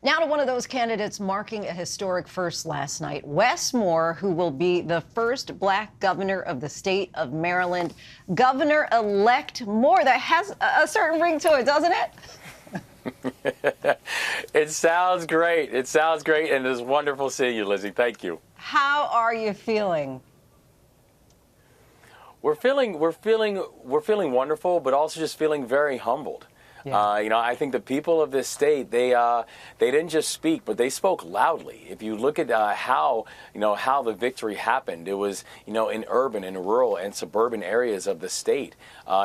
Now to one of those candidates marking a historic first last night, Wes Moore, who will be the first black governor of the state of Maryland. Governor-elect Moore. That has a certain ring to it, doesn't it? It sounds great. It sounds great, and it's wonderful seeing you, Lizzie. Thank you. How are you feeling? We're feeling wonderful, but also just feeling very humbled. Yeah. I think the people of this state, they didn't just speak, but they spoke loudly. If you look at how the victory happened, it was, in urban and rural and suburban areas of the state,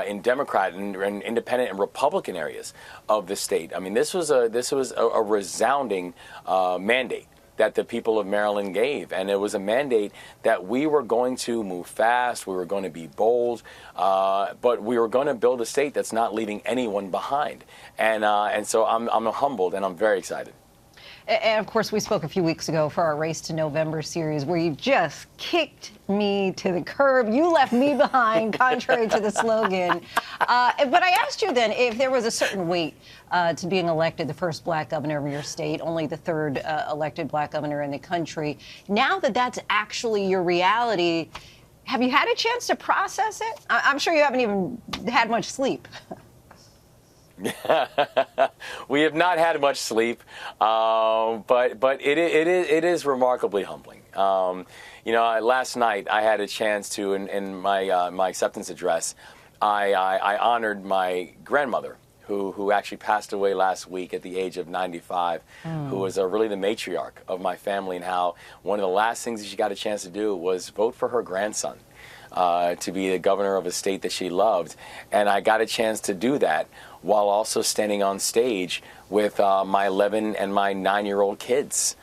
in Democrat and independent and Republican areas of the state. I mean, this was a resounding mandate that the people of Maryland gave. And it was a mandate that we were going to move fast, we were going to be bold, but we were going to build a state that's not leaving anyone behind. And so I'm humbled and I'm very excited. And, of course, we spoke a few weeks ago for our Race to November series where you just kicked me to the curb. You left me behind, contrary to the slogan. But I asked you then if there was a certain weight to being elected the first black governor of your state, only the third elected black governor in the country. Now that that's actually your reality, have you had a chance to process it? I'm sure you haven't even had much sleep. We have not had much sleep, but it is remarkably humbling. Last night I had a chance to, in my acceptance address, I honored my grandmother, who actually passed away last week at the age of 95, who was really the matriarch of my family, and how one of the last things that she got a chance to do was vote for her grandson to be the governor of a state that she loved. And I got a chance to do that while also standing on stage with my 11 and my 9-year-old kids.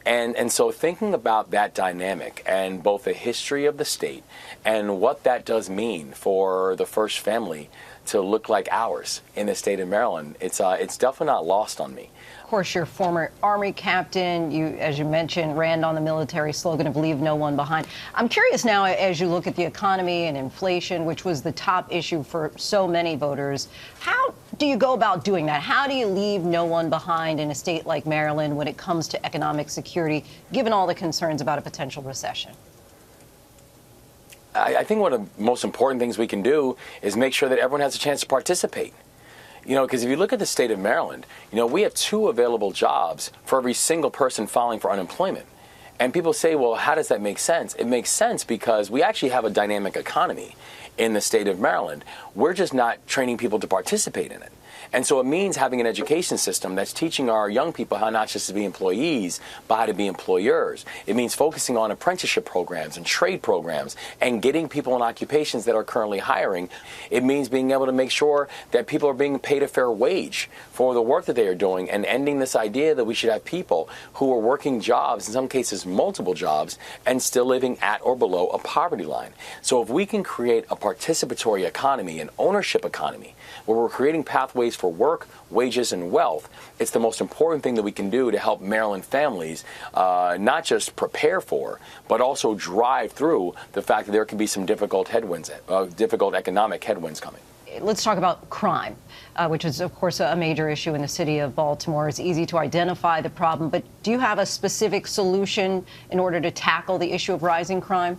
And so thinking about that dynamic and both the history of the state and what that does mean for the first family to look like ours in the state of Maryland, it's definitely not lost on me. Of course, you're a former Army captain. You, as you mentioned, ran on the military slogan of leave no one behind. I'm curious now, as you look at the economy and inflation, which was the top issue for so many voters, how do you go about doing that? How do you leave no one behind in a state like Maryland when it comes to economic security, given all the concerns about a potential recession? I think one of the most important things we can do is make sure that everyone has a chance to participate. Because if you look at the state of Maryland, we have 2 available jobs for every single person filing for unemployment. And people say, well, how does that make sense? It makes sense because we actually have a dynamic economy in the state of Maryland. We're just not training people to participate in it. And so it means having an education system that's teaching our young people how not just to be employees, but how to be employers. It means focusing on apprenticeship programs and trade programs and getting people in occupations that are currently hiring. It means being able to make sure that people are being paid a fair wage for the work that they are doing, and ending this idea that we should have people who are working jobs, in some cases multiple jobs, and still living at or below a poverty line. So if we can create a participatory economy, an ownership economy, where we're creating pathways for work, wages, and wealth, it's the most important thing that we can do to help Maryland families not just prepare for, but also drive through the fact that there can be some difficult economic headwinds coming. Let's talk about crime, which is, of course, a major issue in the city of Baltimore. It's easy to identify the problem, but do you have a specific solution in order to tackle the issue of rising crime?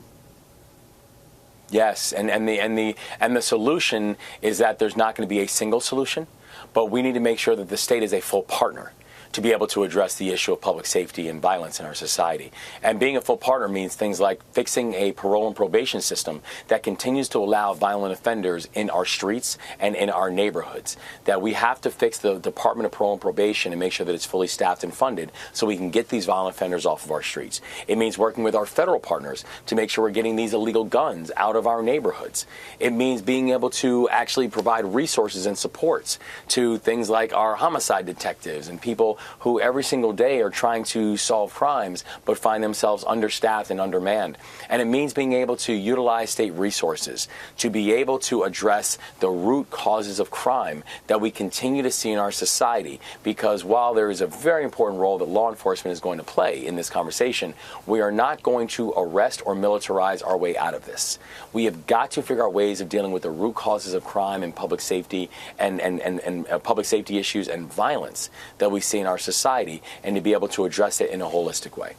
Yes, and the solution is that there's not going to be a single solution, but we need to make sure that the state is a full partner to be able to address the issue of public safety and violence in our society. And being a full partner means things like fixing a parole and probation system that continues to allow violent offenders in our streets and in our neighborhoods. That we have to fix the Department of Parole and Probation and make sure that it's fully staffed and funded so we can get these violent offenders off of our streets. It means working with our federal partners to make sure we're getting these illegal guns out of our neighborhoods. It means being able to actually provide resources and supports to things like our homicide detectives and people who every single day are trying to solve crimes but find themselves understaffed and undermanned. And it means being able to utilize state resources to be able to address the root causes of crime that we continue to see in our society. Because while there is a very important role that law enforcement is going to play in this conversation, we are not going to arrest or militarize our way out of this. We have got to figure out ways of dealing with the root causes of crime and public safety and public safety issues and violence that we see in our our society and to be able to address it in a holistic way.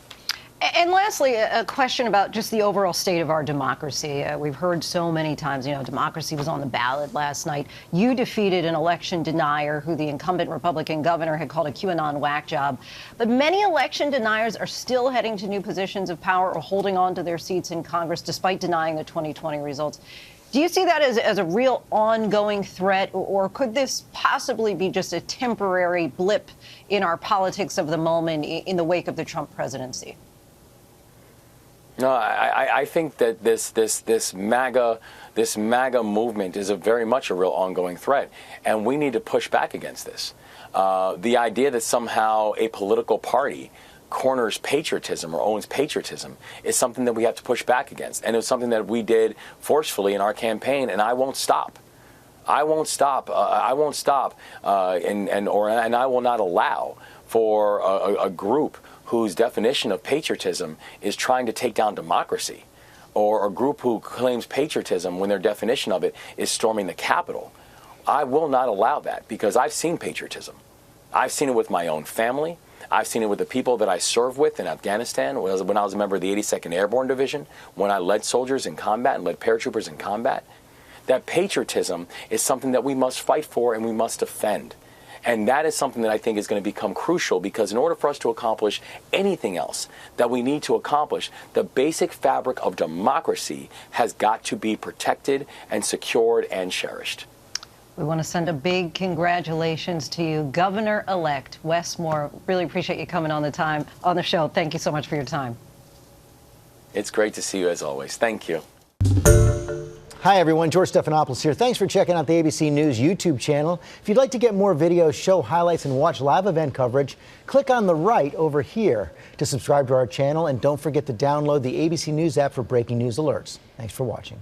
And lastly, a question about just the overall state of our democracy. We've heard so many times, democracy was on the ballot last night. You defeated an election denier who the incumbent Republican governor had called a QAnon whack job. But many election deniers are still heading to new positions of power or holding on to their seats in Congress despite denying the 2020 results. Do you see that as a real ongoing threat, or could this possibly be just a temporary blip in our politics of the moment in the wake of the Trump presidency? No, I think that this MAGA movement is very much a real ongoing threat, and we need to push back against this. The idea that somehow a political party corners patriotism or owns patriotism is something that we have to push back against, and it's something that we did forcefully in our campaign, and I won't stop. I won't stop. I won't stop, and I will not allow for a group whose definition of patriotism is trying to take down democracy, or a group who claims patriotism when their definition of it is storming the Capitol. I will not allow that, because I've seen patriotism. I've seen it with my own family. I've seen it with the people that I served with in Afghanistan when I was a member of the 82nd Airborne Division, when I led soldiers in combat and led paratroopers in combat. That patriotism is something that we must fight for and we must defend. And that is something that I think is going to become crucial, because in order for us to accomplish anything else that we need to accomplish, the basic fabric of democracy has got to be protected and secured and cherished. We want to send a big congratulations to you, Governor-elect Wes Moore. Really appreciate you coming on the show. Thank you so much for your time. It's great to see you as always. Thank you. Hi, everyone. George Stephanopoulos here. Thanks for checking out the ABC News YouTube channel. If you'd like to get more videos, show highlights, and watch live event coverage, click on the right over here to subscribe to our channel. And don't forget to download the ABC News app for breaking news alerts. Thanks for watching.